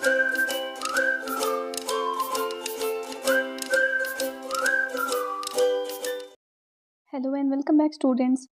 Hello and welcome back students.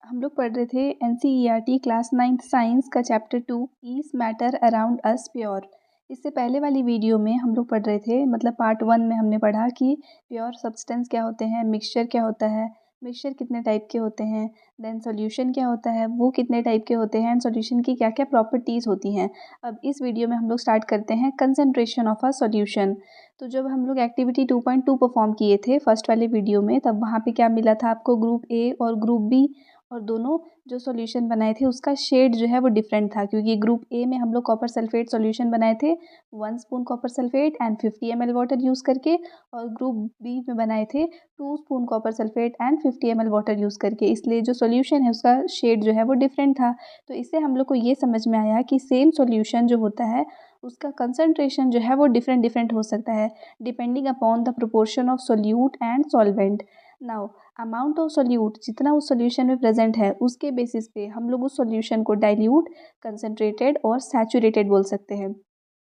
हम लोग पढ़ रहे थे एनसीईआरटी क्लास 9th साइंस का chapter 2 is matter around us pure. इससे पहले वाली वीडियो में हम लोग पढ़ रहे थे, मतलब पार्ट 1 में हमने पढ़ा कि प्योर सब्सटेंस क्या होते हैं, मिक्सचर क्या होता है, मिक्सचर कितने टाइप के होते हैं, देन सॉल्यूशन क्या होता है, वो कितने टाइप के होते हैं, एंड सॉल्यूशन की क्या क्या प्रॉपर्टीज़ होती हैं। अब इस वीडियो में हम लोग स्टार्ट करते हैं कंसंट्रेशन ऑफ अ सॉल्यूशन। तो जब हम लोग एक्टिविटी 2.2 परफॉर्म किए थे फर्स्ट वाले वीडियो में, तब वहाँ पे क्या मिला था आपको, ग्रुप ए और ग्रुप बी, और दोनों जो सॉल्यूशन बनाए थे उसका शेड जो है वो डिफरेंट था, क्योंकि ग्रुप ए में हम लोग कॉपर सल्फेट सॉल्यूशन बनाए थे 1 spoon copper sulphate and 50 ml water use करके, और ग्रुप बी में बनाए थे 2 spoon copper sulphate and 50 ml water use करके, इसलिए जो सॉल्यूशन है उसका शेड जो है वो डिफरेंट था। तो इससे हम लोग को ये समझ में आया कि सेम सॉल्यूशन जो होता है उसका कंसंट्रेशन जो है वो डिफरेंट डिफरेंट हो सकता है depending upon the proportion of solute and solvent. Now amount of solute जितना उस सॉल्यूशन में प्रेजेंट है उसके बेसिस पे हम लोग उस सॉल्यूशन को डाइल्यूट, कंसंट्रेटेड और सैचुरेटेड बोल सकते हैं।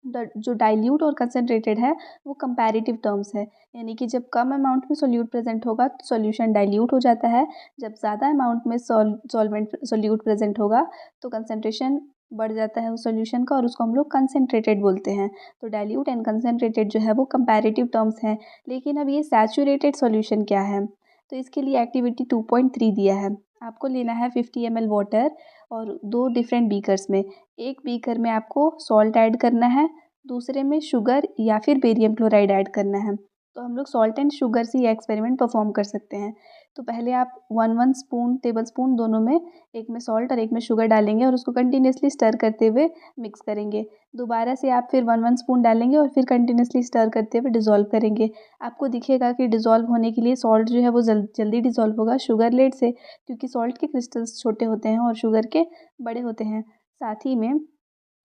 जो डाइल्यूट और कंसनट्रेटेड है वो कंपैरेटिव टर्म्स है, यानी कि जब कम अमाउंट में सोल्यूट प्रेजेंट होगा तो सॉल्यूशन डाइल्यूट हो जाता है, जब ज़्यादा अमाउंट में सॉल्वेंट सोल्यूट प्रेजेंट होगा तो कंसनट्रेशन बढ़ जाता है उस सॉल्यूशन का और उसको हम लोग कंसनट्रेटेड बोलते हैं। तो डाइल्यूट एंड कंसनट्रेटेड जो है वो कंपैरेटिव टर्म्स हैं। लेकिन अब ये सैचुरेटेड सॉल्यूशन क्या है, तो इसके लिए एक्टिविटी 2.3 दिया है। आपको लेना है 50 ml वाटर और 2 डिफरेंट बीकर्स में, एक बीकर में आपको सॉल्ट ऐड करना है, दूसरे में शुगर या फिर बेरियम क्लोराइड ऐड करना है। तो हम लोग सॉल्ट एंड शुगर से ये एक्सपेरिमेंट परफॉर्म कर सकते हैं। तो पहले आप 1 स्पून टेबल स्पून दोनों में, एक में सॉल्ट और एक में शुगर डालेंगे और उसको कंटिन्यूसली स्टर करते हुए मिक्स करेंगे। दोबारा से आप फिर 1 स्पून डालेंगे और फिर कंटिन्यूसली स्टर करते हुए डिज़ोल्व करेंगे। आपको दिखेगा कि डिज़ोल्व होने के लिए सॉल्ट जो है वो जल्दी डिज़ोल्व होगा, शुगर लेट से, क्योंकि सॉल्ट के क्रिस्टल्स छोटे होते हैं और शुगर के बड़े होते हैं। साथ ही में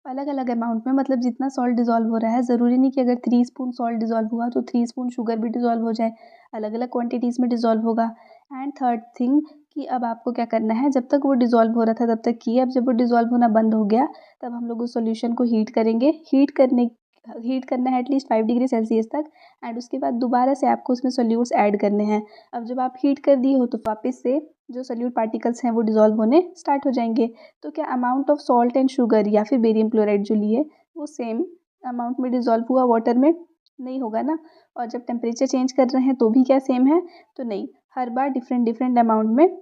अलग अलग अमाउंट में, मतलब जितना सॉल्ट डिज़ोल्व हो रहा है, ज़रूरी नहीं कि अगर 3 स्पून सॉल्ट डिज़ोल्व हुआ तो 3 स्पून शुगर भी डिज़ोल्व हो जाए, अलग अलग क्वांटिटीज़ में डिज़ोल्व होगा। एंड थर्ड थिंग कि अब आपको क्या करना है, जब तक वो डिज़ोल्व हो रहा था तब तक किए, अब जब वो डिज़ोल्व होना बंद हो गया तब हम लोग उस सॉल्यूशन को हीट करना है एटलीस्ट 5 डिग्री सेल्सियस तक, एंड उसके बाद दोबारा से आपको उसमें सोल्यूट्स ऐड करने हैं। अब जब आप हीट कर दिए हो तो वापस से जो सोल्यूट पार्टिकल्स हैं वो डिज़ोल्व होने स्टार्ट हो जाएंगे। तो क्या amount of salt and sugar या फिर बेरियम क्लोराइड जो लिए वो सेम अमाउंट में डिज़ोल्व हुआ वाटर में? नहीं होगा ना। और जब टेम्परेचर चेंज कर रहे हैं तो भी क्या सेम है? तो नहीं, हर बार डिफरेंट डिफरेंट अमाउंट में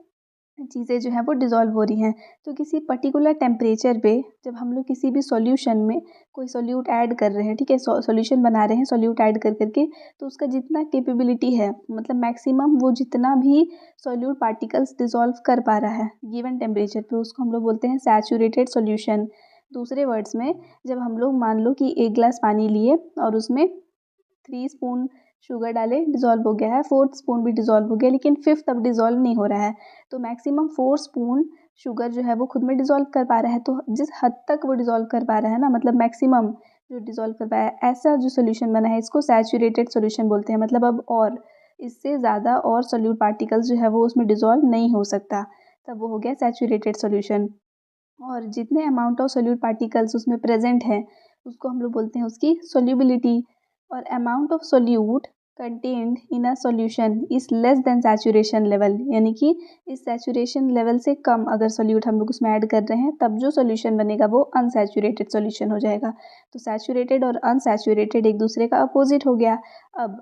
चीज़ें जो हैं वो डिज़ोल्व हो रही हैं। तो किसी पर्टिकुलर टेम्परेचर पे जब हम लोग किसी भी सॉल्यूशन में कोई सॉल्यूट ऐड कर रहे हैं, ठीक है, सॉल्यूशन बना रहे हैं सॉल्यूट ऐड कर करके, तो उसका जितना कैपेबिलिटी है, मतलब मैक्सिमम वो जितना भी सॉल्यूट पार्टिकल्स डिज़ोल्व कर पा रहा है गिवन टेम्परेचर पे, उसको हम लोग बोलते हैं सैचुरेटेड सॉल्यूशन। दूसरे वर्ड्स में, जब हम लोग मान लो कि 1 ग्लास पानी लिए और उसमें 3 स्पून शुगर डाले, डिज़ोल्व हो गया है, 4th स्पून भी डिज़ोल्व हो गया, लेकिन 5th अब डिज़ोल्व नहीं हो रहा है। तो मैक्सिमम 4 स्पून शुगर जो है वो खुद में डिज़ोल्व कर पा रहा है। तो जिस हद तक वो डिज़ोल्व कर पा रहा है ना, मतलब मैक्सिमम जो डिज़ोल्व कर पाया है, ऐसा जो सॉल्यूशन बना है इसको सैचुरेटेड सॉल्यूशन बोलते हैं। मतलब अब और इससे ज़्यादा और सोल्यूट पार्टिकल्स जो है वो उसमें डिज़ोल्व नहीं हो सकता, तब वो हो गया सैचुरेटेड सॉल्यूशन। और जितने अमाउंट ऑफ सोल्यूट पार्टिकल्स उसमें प्रेजेंट हैं उसको हम लोग बोलते हैं उसकी सोल्यूबिलिटी। और amount of solute contained in a solution is less than saturation level, यानी कि इस सैचुरेशन लेवल से कम अगर सोल्यूट हम लोग उसमें ऐड कर रहे हैं तब जो सोल्यूशन बनेगा वो अनसैचुरेटेड सोल्यूशन हो जाएगा। तो सैचुरेटेड और अनसैचुरेटेड एक दूसरे का अपोजिट हो गया। अब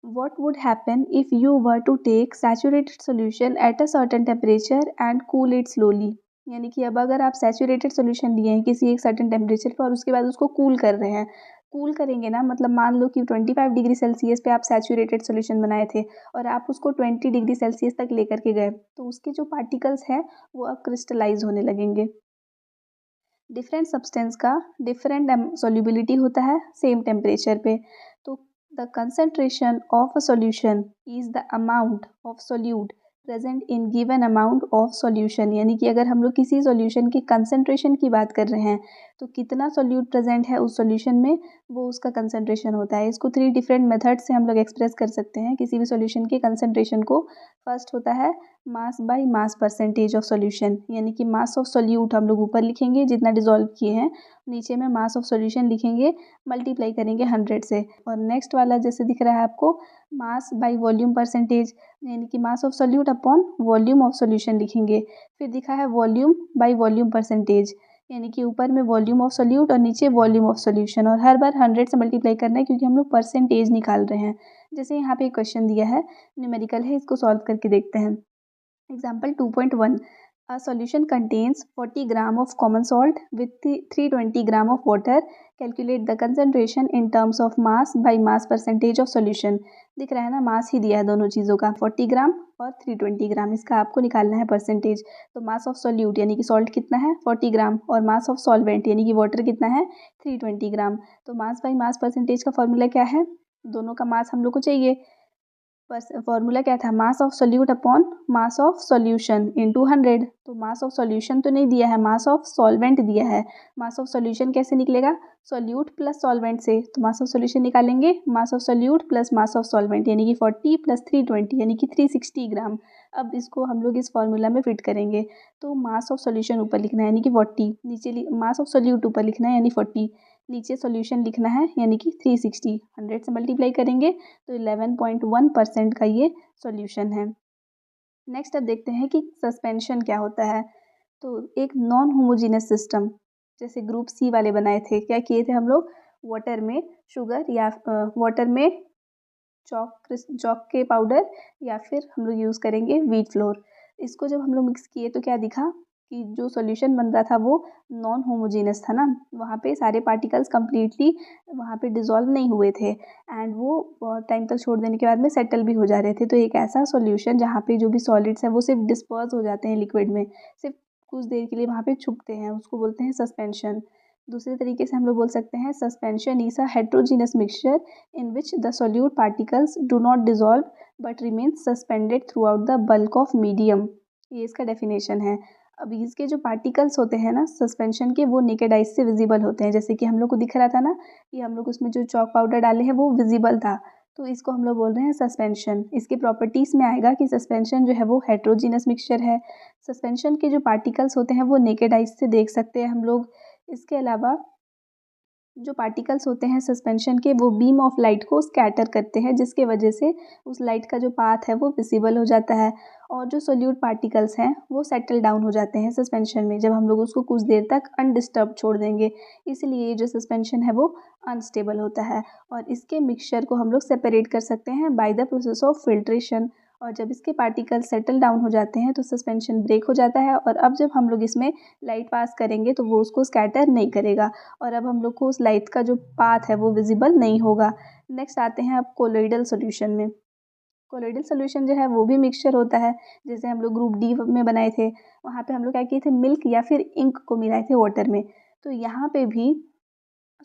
what would happen if you were to take saturated solution at a certain temperature and cool it slowly? यानी कि अब अगर आप सैचुरेटेड सोल्यूशन लिए हैं किसी एक सर्टेन टेम्परेचर पर और उसके बाद उसको कूल कर रहे हैं, कूल करेंगे ना, मतलब मान लो कि 25 डिग्री सेल्सियस पे आप सैचुरेटेड सोल्यूशन बनाए थे और आप उसको 20 डिग्री सेल्सियस तक लेकर के गए, तो उसके जो पार्टिकल्स हैं वो अब क्रिस्टलाइज होने लगेंगे। डिफरेंट सब्सटेंस का डिफरेंट सोल्यूबिलिटी होता है सेम टेम्परेचर पे। तो the concentration of a solution is the amount of solute present in given amount of solution, यानी कि अगर हम लोग किसी सॉल्यूशन की कंसंट्रेशन की बात कर रहे हैं तो कितना सोल्यूट प्रेजेंट है उस सॉल्यूशन में वो उसका कंसंट्रेशन होता है। इसको 3 डिफरेंट मेथड से हम लोग एक्सप्रेस कर सकते हैं किसी भी सॉल्यूशन के कंसंट्रेशन को। फर्स्ट होता है mass by mass percentage of solution, यानी कि मास ऑफ सोल्यूट हम लोग ऊपर लिखेंगे जितना डिजोल्व किए हैं, नीचे में मास ऑफ सॉल्यूशन लिखेंगे, मल्टीप्लाई करेंगे 100 से। और नेक्स्ट वाला जैसे दिख रहा है आपको, मास बाय वॉल्यूम परसेंटेज, यानी कि mass of solute upon volume of solution लिखेंगे। फिर दिखा है वॉल्यूम बाय वॉल्यूम परसेंटेज, यानी कि ऊपर में वॉल्यूम ऑफ सोल्यूट और नीचे वॉल्यूम ऑफ सॉल्यूशन, और हर बार 100 से मल्टीप्लाई करना है क्योंकि हम लोग परसेंटेज निकाल रहे हैं। जैसे यहाँ पे एक क्वेश्चन दिया है, न्यूमेरिकल है, इसको सॉल्व करके देखते हैं। Example 2.1, a solution contains 40 gram of common salt with 320 gram of water. Calculate the concentration in terms of mass by mass percentage of solution. दिख रहा है ना, मास ही दिया है दोनों चीज़ों का, 40 ग्राम और 320 ग्राम, इसका आपको निकालना है परसेंटेज। तो मास ऑफ सोल्यूट यानी कि सॉल्ट कितना है 40 ग्राम, और मास ऑफ सॉल्वेंट यानी कि वाटर कितना है 320 ग्राम। तो मास बाई मास परसेंटेज का फॉर्मूला क्या है, दोनों का मास हम लोग को चाहिए। फॉर्मूला क्या था, mass of solute upon mass of solution into 100। तो मास ऑफ सॉल्यूशन तो नहीं दिया है, मास ऑफ सॉल्वेंट दिया है। मास ऑफ सॉल्यूशन कैसे निकलेगा, सोल्यूट प्लस सॉल्वेंट से। तो मास ऑफ सॉल्यूशन निकालेंगे, mass of solute plus mass of solvent यानी कि 40 प्लस 320 यानी कि 360 ग्राम। अब इसको हम लोग इस फॉर्मूला में फिट करेंगे। तो मास ऑफ सॉल्यूशन ऊपर लिखना है यानी कि 40, नीचे मास ऑफ सोल्यूट ऊपर लिखना है यानी 40, नीचे सॉल्यूशन लिखना है यानी कि 360। 100 से मल्टीप्लाई करेंगे तो 11.1% का ये सॉल्यूशन है। नेक्स्ट अब देखते हैं कि सस्पेंशन क्या होता है। तो एक नॉन होमोजीनियस सिस्टम, जैसे ग्रुप सी वाले बनाए थे, क्या किए थे हम लोग, वाटर में शुगर या वाटर में चॉक के पाउडर, या फिर हम लोग यूज़ करेंगे व्हीट फ्लोर। इसको जब हम लोग मिक्स किए तो क्या दिखा कि जो सॉल्यूशन बन रहा था वो नॉन होमोजीनियस था ना, वहाँ पे सारे पार्टिकल्स कम्प्लीटली वहाँ पे डिज़ोल्व नहीं हुए थे, एंड वो बहुत टाइम तक छोड़ देने के बाद में सेटल भी हो जा रहे थे। तो एक ऐसा सॉल्यूशन जहाँ पे जो भी सॉलिड्स है वो सिर्फ डिस्पर्स हो जाते हैं लिक्विड में, सिर्फ कुछ देर के लिए वहाँ पे छुपते हैं, उसको बोलते हैं सस्पेंशन। दूसरे तरीके से हम लोग बोल सकते हैं suspension is a heterogeneous mixture in which the solute particles do not dissolve but remain suspended throughout the bulk of medium। ये इसका डेफिनेशन है। अब इसके जो पार्टिकल्स होते हैं ना सस्पेंशन के, वो नेकेड आइज से विजिबल होते हैं, जैसे कि हम लोग को दिख रहा था ना कि हम लोग उसमें जो चॉक पाउडर डाले हैं वो विजिबल था, तो इसको हम लोग बोल रहे हैं सस्पेंशन। इसके प्रॉपर्टीज़ में आएगा कि सस्पेंशन जो है वो हेट्रोजीनस मिक्सचर है। सस्पेंशन के जो पार्टिकल्स होते हैं वो नेकेड आइज से देख सकते हैं हम लोग। इसके अलावा जो पार्टिकल्स होते हैं सस्पेंशन के, वो बीम ऑफ लाइट को स्कैटर करते हैं, जिसके वजह से उस लाइट का जो पाथ है वो विजिबल हो जाता है। और जो सोल्यूट पार्टिकल्स हैं वो सेटल डाउन हो जाते हैं सस्पेंशन में जब हम लोग उसको कुछ देर तक अनडिस्टर्ब छोड़ देंगे, इसलिए जो सस्पेंशन है वो अनस्टेबल होता है। और इसके मिक्सचर को हम लोग सेपरेट कर सकते हैं by the process of filtration. और जब इसके पार्टिकल्स सेटल डाउन हो जाते हैं तो सस्पेंशन ब्रेक हो जाता है, और अब जब हम लोग इसमें लाइट पास करेंगे तो वो उसको स्कैटर नहीं करेगा, और अब हम लोग को उस लाइट का जो पाथ है वो विजिबल नहीं होगा। नेक्स्ट आते हैं अब कोलोइडल सॉल्यूशन में। कोलोइडल सॉल्यूशन जो है वो भी मिक्सचर होता है, जैसे हम लोग ग्रुप डी में बनाए थे, वहाँ पे हम लोग क्या किए थे, मिल्क या फिर इंक को मिलाए थे वाटर में। तो यहाँ पे भी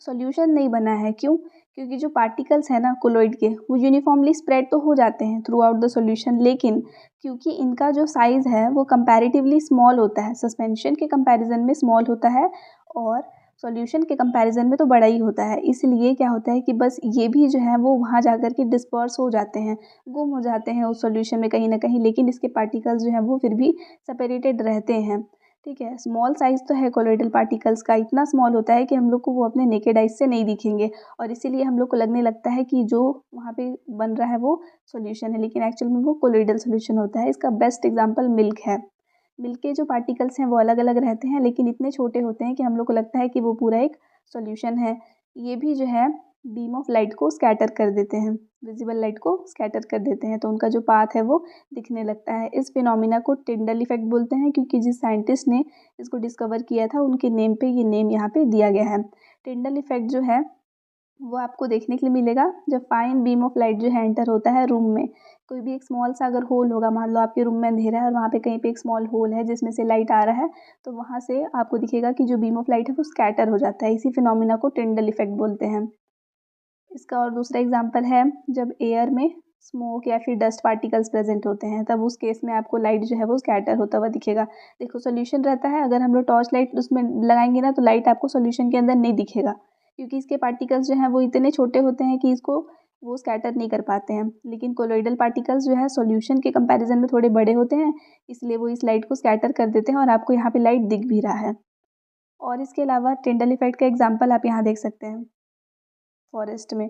सॉल्यूशन नहीं बना है, क्यों, क्योंकि जो पार्टिकल्स हैं ना कोलोइड के, वो यूनिफॉर्मली स्प्रेड तो हो जाते हैं थ्रू आउट द सॉल्यूशन, लेकिन क्योंकि इनका जो साइज़ है वो कंपैरेटिवली स्मॉल होता है, सस्पेंशन के कंपैरिजन में स्मॉल होता है और सॉल्यूशन के कंपैरिजन में तो बड़ा ही होता है, इसलिए क्या होता है कि बस ये भी जो है वो वहाँ जा कर के डिस्पर्स हो जाते हैं, गुम हो जाते हैं उस सॉल्यूशन में कहीं ना कहीं, लेकिन इसके पार्टिकल्स जो हैं वो फिर भी सेपरेटेड रहते हैं। ठीक है, स्मॉल साइज़ तो है कोलोइडल पार्टिकल्स का, इतना स्मॉल होता है कि हम लोग को वो अपने नेकेड आइज से नहीं दिखेंगे, और इसीलिए हम लोग को लगने लगता है कि जो वहाँ पे बन रहा है वो सॉल्यूशन है, लेकिन एक्चुअल में वो कोलोइडल सॉल्यूशन होता है। इसका बेस्ट एग्जांपल मिल्क है। मिल्क के जो पार्टिकल्स हैं वो अलग अलग रहते हैं, लेकिन इतने छोटे होते हैं कि हम लोग को लगता है कि वो पूरा एक सॉल्यूशन है। ये भी जो है बीम ऑफ लाइट को स्कैटर कर देते हैं, विजिबल लाइट को स्कैटर कर देते हैं, तो उनका जो पाथ है वो दिखने लगता है। इस फिनोमिना को टिंडल इफेक्ट बोलते हैं, क्योंकि जिस साइंटिस्ट ने इसको डिस्कवर किया था उनके नेम पे ये नेम यहाँ पे दिया गया है। टिंडल इफेक्ट जो है वो आपको देखने के लिए मिलेगा जब फाइन बीम ऑफ लाइट जो है एंटर होता है रूम में। कोई भी एक स्मॉल सा अगर होल होगा, मान लो आपके रूम में अंधेरा है और वहाँ पे कहीं पे एक स्मॉल होल है जिसमें से लाइट आ रहा है, तो वहाँ से आपको दिखेगा कि जो बीम ऑफ लाइट है वो स्कैटर हो जाता है। इसी फिनोमिना को टिंडल इफेक्ट बोलते हैं। इसका और दूसरा एग्जांपल है जब एयर में स्मोक या फिर डस्ट पार्टिकल्स प्रेजेंट होते हैं, तब उस केस में आपको लाइट जो है वो स्कैटर होता हुआ दिखेगा। देखो सॉल्यूशन रहता है, अगर हम लोग टॉर्च लाइट उसमें लगाएंगे ना तो लाइट आपको सॉल्यूशन के अंदर नहीं दिखेगा, क्योंकि इसके पार्टिकल्स जो हैं वो इतने छोटे होते हैं कि इसको वो स्कैटर नहीं कर पाते हैं। लेकिन कोलोइडल पार्टिकल्स जो है सॉल्यूशन के कंपैरिजन में थोड़े बड़े होते हैं, इसलिए वो इस लाइट को स्कैटर कर देते हैं और आपको यहाँ पे लाइट दिख भी रहा है। और इसके अलावा टिंडल इफेक्ट का एग्जाम्पल आप यहाँ देख सकते हैं। फॉरेस्ट में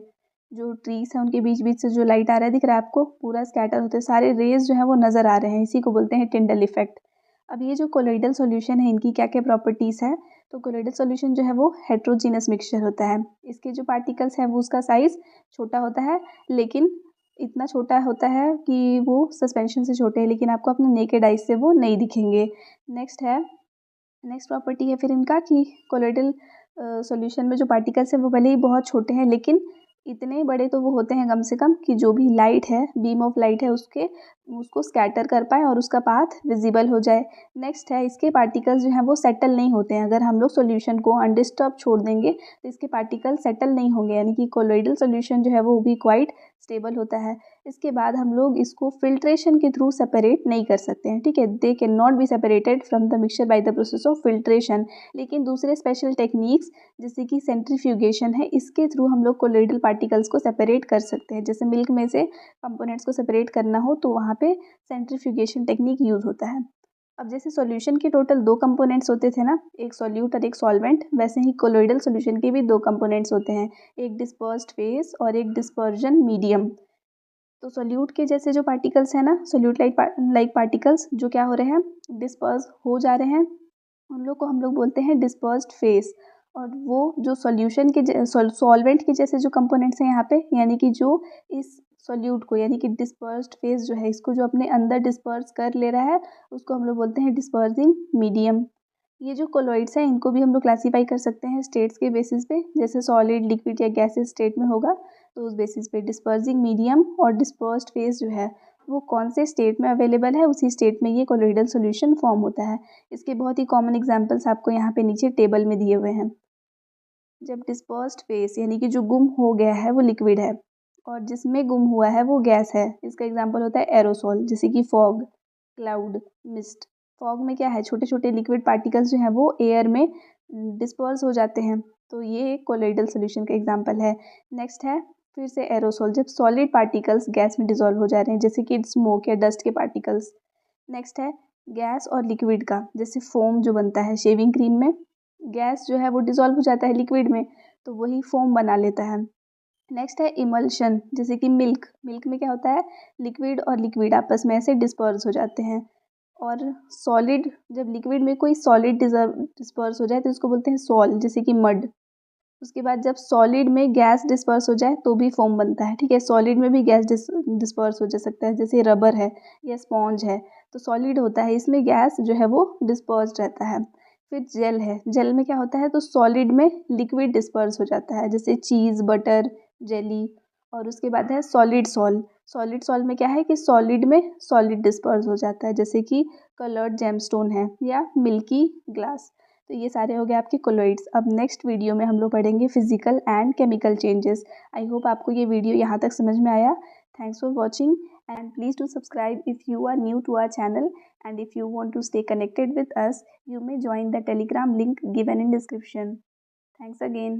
जो ट्रीज हैं उनके बीच बीच से जो लाइट आ रहा है दिख रहा है आपको, पूरा स्कैटर होते सारे रेज जो है वो नज़र आ रहे हैं, इसी को बोलते हैं टिंडल इफेक्ट। अब ये जो कोलोइडल सॉल्यूशन है इनकी क्या क्या प्रॉपर्टीज़ है, तो कोलोइडल सॉल्यूशन जो है वो हेट्रोजीनस मिक्सचर होता है। इसके जो पार्टिकल्स हैं वो उसका साइज़ छोटा होता है, लेकिन इतना छोटा होता है कि वो सस्पेंशन से छोटे हैं, लेकिन आपको अपने नेकेड आइज से वो नहीं दिखेंगे। नेक्स्ट प्रॉपर्टी है फिर इनका कि कोलोइडल सॉल्यूशन में जो पार्टिकल्स हैं वो भले ही बहुत छोटे हैं, लेकिन इतने बड़े तो वो होते हैं कम से कम कि जो भी लाइट है, बीम ऑफ लाइट है, उसको स्कैटर कर पाए और उसका पाथ विजिबल हो जाए। नेक्स्ट है इसके पार्टिकल्स जो हैं वो सेटल नहीं होते हैं। अगर हम लोग सॉल्यूशन को अनडिस्टर्ब छोड़ देंगे तो इसके पार्टिकल सेटल नहीं होंगे, यानी कि कोलोइडल सॉल्यूशन जो है वो भी क्वाइट स्टेबल होता है। इसके बाद हम लोग इसको फिल्ट्रेशन के थ्रू सेपरेट नहीं कर सकते हैं, ठीक है। They can not be separated from the mixture by the process of filtration. लेकिन दूसरे स्पेशल टेक्निक्स जैसे कि सेंट्रीफ्यूगेशन है, इसके थ्रू हम लोग कोलोइडल पार्टिकल्स को सेपरेट कर सकते हैं। जैसे मिल्क में से कंपोनेंट्स को सेपरेट करना हो तो वहाँ पे सेंट्रीफ्यूगेशन टेक्निक यूज़ होता है। अब जैसे सॉल्यूशन के टोटल 2 कंपोनेंट्स होते थे ना, एक सॉल्यूट और एक सॉल्वेंट, वैसे ही कोलोइडल सॉल्यूशन के भी 2 कंपोनेंट्स होते हैं, एक डिस्पर्स्ड फेस और एक डिस्पर्जन मीडियम। तो सॉल्यूट के जैसे जो पार्टिकल्स हैं ना, सॉल्यूट लाइक पार्टिकल्स जो क्या हो रहे हैं, डिस्पर्स हो जा रहे हैं, उन लोग को हम लोग बोलते हैं डिस्पर्स्ड फेस। और वो जो सॉल्यूशन के सॉल्वेंट के जैसे जो कंपोनेंट्स हैं यहाँ पे, यानी कि जो इस सॉल्यूट को, यानी कि डिस्पर्स्ड फेस जो है इसको जो अपने अंदर डिस्पर्स कर ले रहा है, उसको हम लोग बोलते हैं डिस्पर्सिंग मीडियम। ये जो कोलॉइड्स हैं इनको भी हम लोग क्लासीफाई कर सकते हैं स्टेट्स के बेसिस पे, जैसे सॉलिड, लिक्विड या गैसेस स्टेट में होगा तो उस बेसिस पे डिस्पर्सिंग मीडियम और डिस्पर्स्ड फेस जो है वो कौन से स्टेट में अवेलेबल है, उसी स्टेट में ये कोलोइडल सॉल्यूशन फॉर्म होता है। इसके बहुत ही कॉमन एग्जांपल्स आपको यहाँ पे नीचे टेबल में दिए हुए हैं। जब डिस्पर्स्ड फेस यानी कि जो गुम हो गया है वो लिक्विड है और जिसमें गुम हुआ है वो गैस है, इसका एग्जांपल होता है एरोसॉल, जैसे कि फॉग, क्लाउड, मिस्ट। फॉग में क्या है, छोटे छोटे लिक्विड पार्टिकल्स जो हैं वो एयर में डिस्पर्स हो जाते हैं, तो ये एक कोलोइडल सॉल्यूशन का एग्जांपल है। नेक्स्ट है फिर से एरोसॉल, जब सॉलिड पार्टिकल्स गैस में डिजोल्व हो जा रहे हैं, जैसे कि स्मोक या डस्ट के पार्टिकल्स। नेक्स्ट है गैस और लिक्विड का, जैसे फोम जो बनता है शेविंग क्रीम में, गैस जो है वो डिजोल्व हो जाता है लिक्विड में तो वही फोम बना लेता है। नेक्स्ट है इमल्शन, जैसे कि मिल्क में क्या होता है, लिक्विड और लिक्विड आपस में ऐसे डिस्पर्स हो जाते हैं। और सॉलिड, जब लिक्विड में कोई सॉलिड डिस्पर्स हो जाए तो उसको बोलते हैं सॉल, जैसे कि मड। उसके बाद जब सॉलिड में गैस डिस्पर्स हो जाए तो भी फोम बनता है, ठीक है। सॉलिड में भी गैस डिस्पर्स हो जा सकता है, जैसे रबर है या स्पॉन्ज है, तो सॉलिड होता है, इसमें गैस जो है वो डिस्पर्स्ड रहता है। फिर जेल है, जेल में क्या होता है, तो सॉलिड में लिक्विड डिस्पर्स हो जाता है, जैसे चीज़, बटर, जेली। और उसके बाद है सॉलिड सॉल में क्या है कि सॉलिड में सॉलिड डिस्पर्स हो जाता है, जैसे कि कलर्ड जेमस्टोन है या मिल्की ग्लास। तो ये सारे हो गए आपके कोलॉइड्स। अब नेक्स्ट वीडियो में हम लोग पढ़ेंगे physical and chemical changes. I hope आपको ये वीडियो यहाँ तक समझ में आया। Thanks for watching and please do subscribe if you are new to our channel, and if you want to stay connected with us you may join the telegram link given in description. Thanks again.